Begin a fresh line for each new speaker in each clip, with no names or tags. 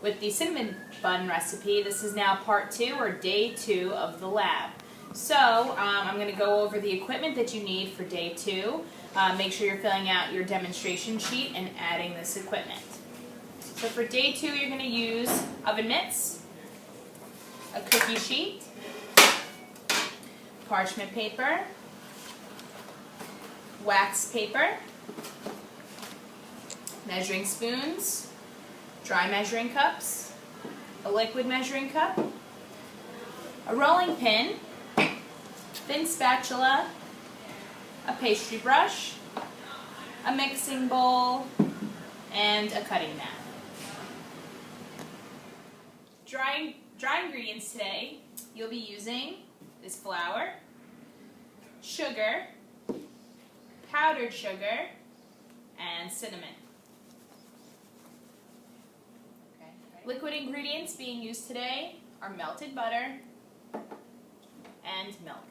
with the cinnamon bun recipe. This is now part 2 or day 2 of the lab. So I'm going to go over the equipment that you need for day 2. Make sure you're filling out your demonstration sheet and adding this equipment. So for day 2 you're going to use oven mitts, a cookie sheet, parchment paper, wax paper, measuring spoons, dry measuring cups, a liquid measuring cup, a rolling pin, thin spatula, a pastry brush, a mixing bowl, and a cutting mat. Dry ingredients today, you'll be using this flour, sugar, powdered sugar, and cinnamon. Liquid ingredients being used today are melted butter and milk.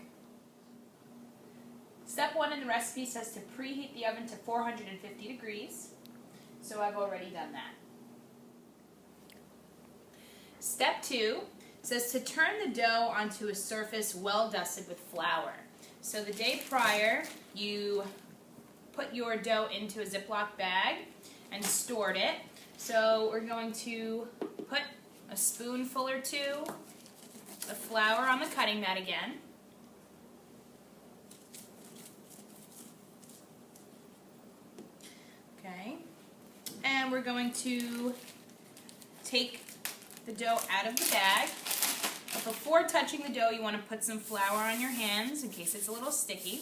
Step 1 in the recipe says to preheat the oven to 450 degrees, so I've already done that. Step 2 says to turn the dough onto a surface well dusted with flour. So the day prior, you put your dough into a Ziploc bag and stored it. So we're going to put a spoonful or 2 of flour on the cutting mat again. Okay. And we're going to take the dough out of the bag. But before touching the dough, you want to put some flour on your hands in case it's a little sticky.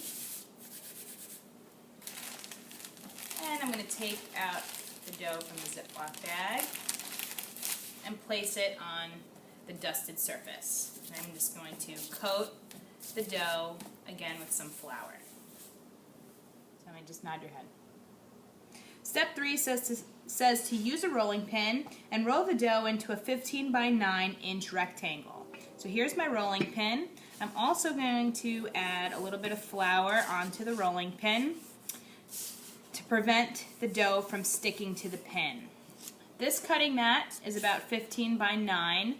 And I'm going to take out the dough from the Ziploc bag and place it on the dusted surface. And I'm just going to coat the dough again with some flour. So let me just nod your head. Step 3 says to use a rolling pin and roll the dough into a 15 by 9 inch rectangle. So here's my rolling pin. I'm also going to add a little bit of flour onto the rolling pin to prevent the dough from sticking to the pin. This cutting mat is about 15 by 9,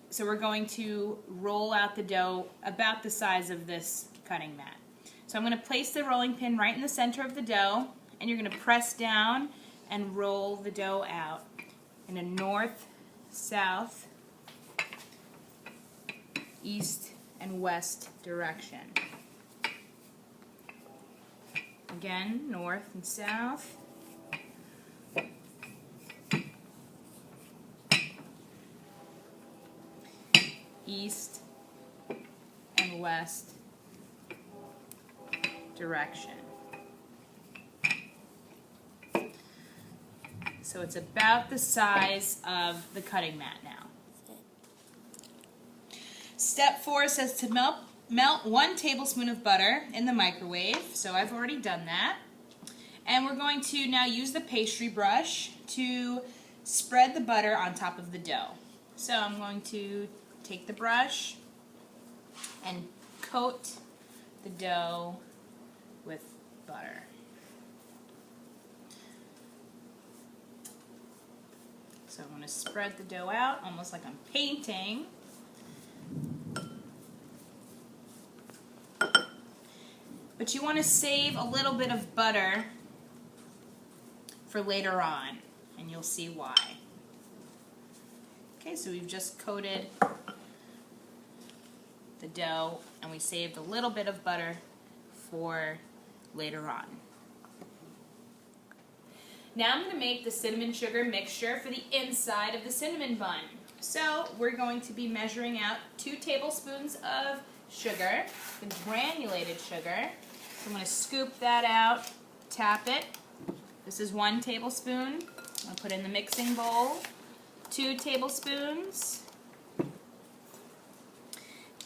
so we're going to roll out the dough about the size of this cutting mat. So I'm going to place the rolling pin right in the center of the dough, and you're going to press down and roll the dough out in a north, south, east, and west direction. Again, north and south. East and west direction. So it's about the size of the cutting mat now. Step 4 says to melt 1 tablespoon of butter in the microwave, so I've already done that. And we're going to now use the pastry brush to spread the butter on top of the dough. So I'm going to take the brush and coat the dough with butter. So I'm going to spread the dough out almost like I'm painting. But you want to save a little bit of butter for later on, and you'll see why. Okay, so we've just coated the dough, and we saved a little bit of butter for later on. Now I'm going to make the cinnamon sugar mixture for the inside of the cinnamon bun. So we're going to be measuring out 2 tablespoons of sugar, the granulated sugar. So I'm going to scoop that out, tap it. This is 1 tablespoon. I'll put it in the mixing bowl. 2 tablespoons.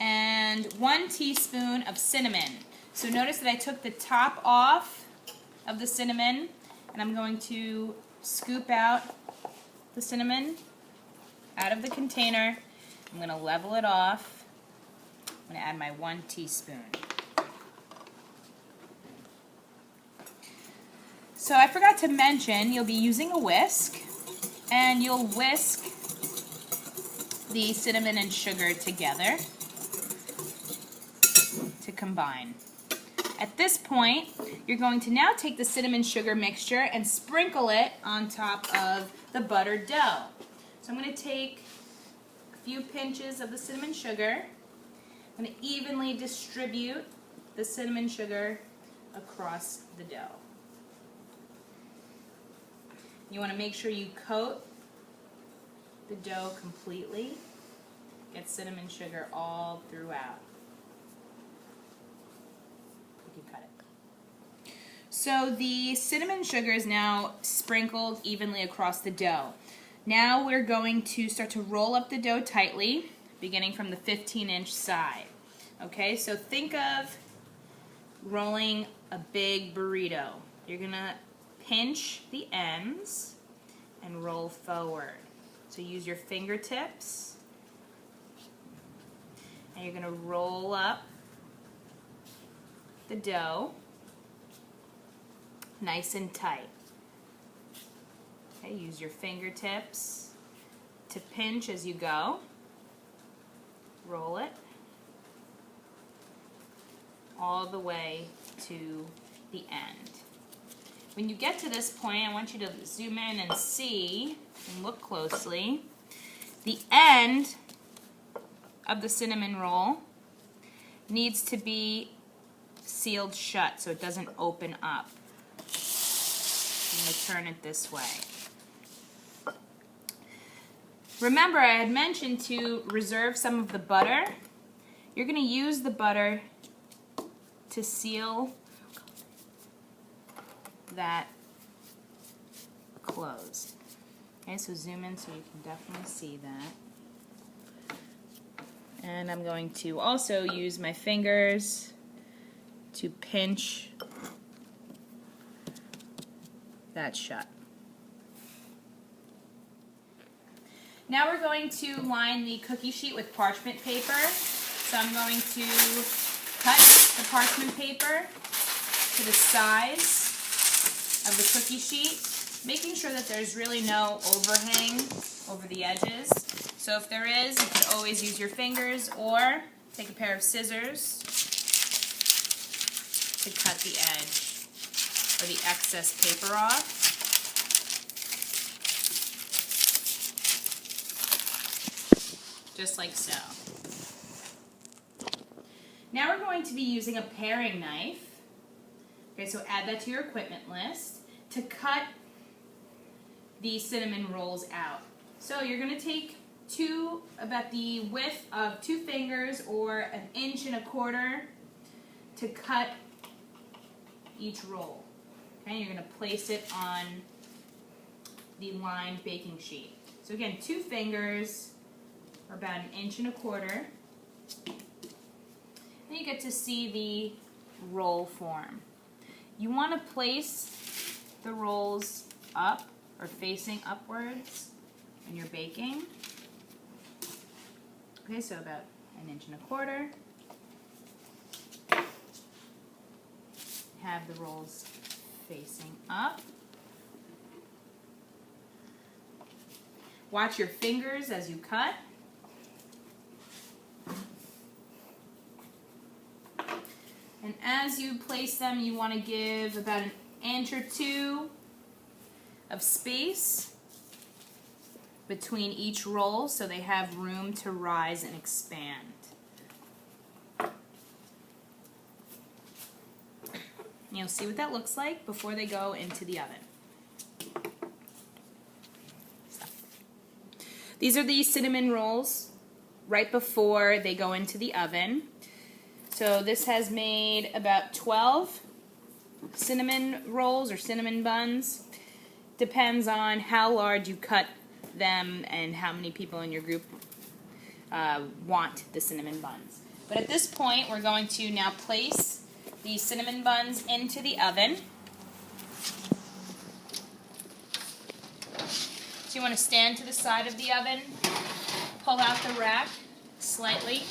And 1 teaspoon of cinnamon. So notice that I took the top off of the cinnamon, and I'm going to scoop out the cinnamon out of the container. I'm going to level it off. I'm going to add my 1 teaspoon. So I forgot to mention, you'll be using a whisk. And you'll whisk the cinnamon and sugar together to combine. At this point, you're going to now take the cinnamon sugar mixture and sprinkle it on top of the buttered dough. So I'm going to take a few pinches of the cinnamon sugar. I'm going to evenly distribute the cinnamon sugar across the dough. You want to make sure you coat the dough completely. Get cinnamon sugar all throughout. You can cut it. So the cinnamon sugar is now sprinkled evenly across the dough. Now we're going to start to roll up the dough tightly, beginning from the 15-inch side. Okay, so think of rolling a big burrito. You're going to pinch the ends and roll forward. So use your fingertips and you're going to roll up the dough nice and tight. Okay, use your fingertips to pinch as you go. Roll it all the way to the end. When you get to this point, I want you to zoom in and see and look closely. The end of the cinnamon roll needs to be sealed shut so it doesn't open up. I'm going to turn it this way. Remember, I had mentioned to reserve some of the butter. You're going to use the butter to seal that closed. Okay, so zoom in so you can definitely see that. And I'm going to also use my fingers to pinch that shut. Now we're going to line the cookie sheet with parchment paper. So I'm going to cut the parchment paper to the size of the cookie sheet, making sure that there's really no overhang over the edges. So if there is, you can always use your fingers or take a pair of scissors to cut the edge or the excess paper off. Just like so. Now we're going to be using a paring knife. Okay, so add that to your equipment list to cut the cinnamon rolls out. So you're going to take about the width of 2 fingers or 1.25 inches to cut each roll. Okay, you're going to place it on the lined baking sheet. So again, 2 fingers or about 1.25 inches. And you get to see the roll form. You want to place the rolls up or facing upwards when you're baking. Okay, so about 1.25 inches. Have the rolls facing up. Watch your fingers as you cut. And as you place them, you want to give about 1 inch or 2 of space between each roll so they have room to rise and expand. And you'll see what that looks like before they go into the oven. These are the cinnamon rolls right before they go into the oven. So this has made about 12 cinnamon rolls or cinnamon buns. Depends on how large you cut them and how many people in your group want the cinnamon buns. But at this point, we're going to now place the cinnamon buns into the oven. So you want to stand to the side of the oven, pull out the rack slightly,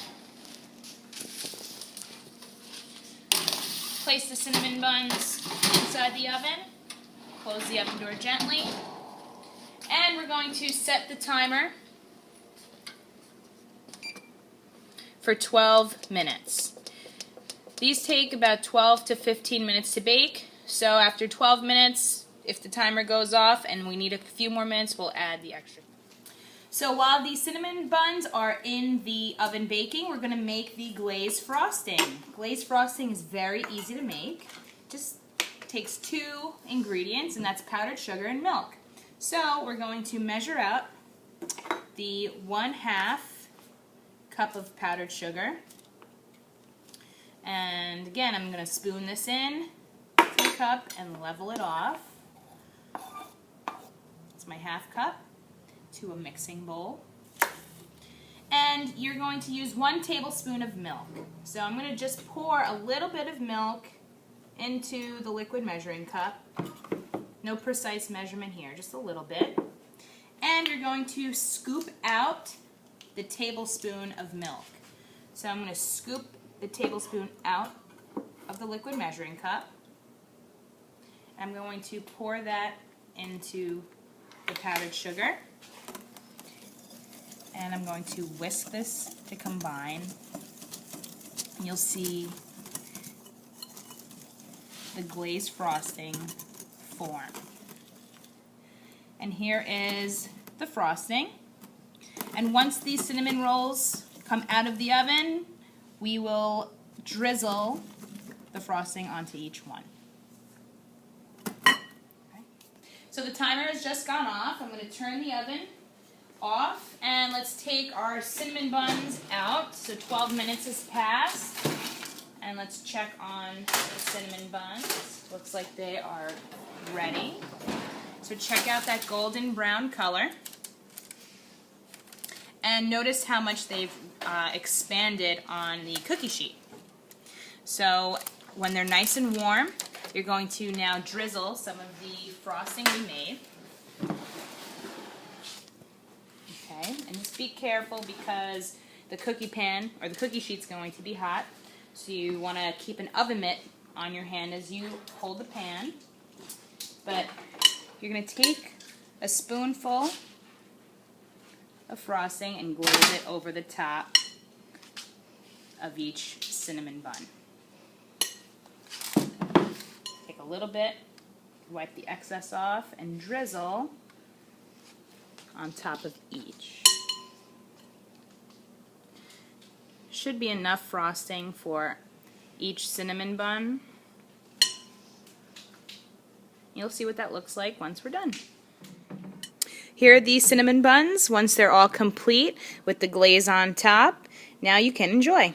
place the cinnamon buns inside the oven, close the oven door gently, and And we're going to set the timer for 12 minutes. These take about 12 to 15 minutes to bake, so after 12 minutes, if the timer goes off and we need a few more minutes, we'll add the extra. So while the cinnamon buns are in the oven baking, we're going to make the glazed frosting. Glazed frosting is very easy to make. Just takes 2 ingredients, and that's powdered sugar and milk. So we're going to measure out the 1/2 cup of powdered sugar. And again, I'm going to spoon this in to the cup and level it off. It's my 1/2 cup to a mixing bowl. And you're going to use 1 tablespoon of milk. So I'm going to just pour a little bit of milk into the liquid measuring cup. No precise measurement here, just a little bit. And you're going to scoop out the tablespoon of milk. So I'm going to scoop the tablespoon out of the liquid measuring cup. I'm going to pour that into the powdered sugar. And I'm going to whisk this to combine. You'll see the glazed frosting form. And here is the frosting. And once these cinnamon rolls come out of the oven, we will drizzle the frosting onto each one. Okay. So the timer has just gone off. I'm going to turn the oven off, and let's take our cinnamon buns out. So 12 minutes has passed, and let's check on the cinnamon buns. Looks like they are ready. So check out that golden brown color, and notice how much they've expanded on the cookie sheet. So when they're nice and warm, you're going to now drizzle some of the frosting we made. Okay, and just be careful because the cookie pan or the cookie sheet's going to be hot. So you want to keep an oven mitt on your hand as you hold the pan. But you're going to take a spoonful of frosting and glaze it over the top of each cinnamon bun. Take a little bit, wipe the excess off, and drizzle on top of each. Should be enough frosting for each cinnamon bun. You'll see what that looks like once we're done. Here are these cinnamon buns once they're all complete with the glaze on top. Now you can enjoy.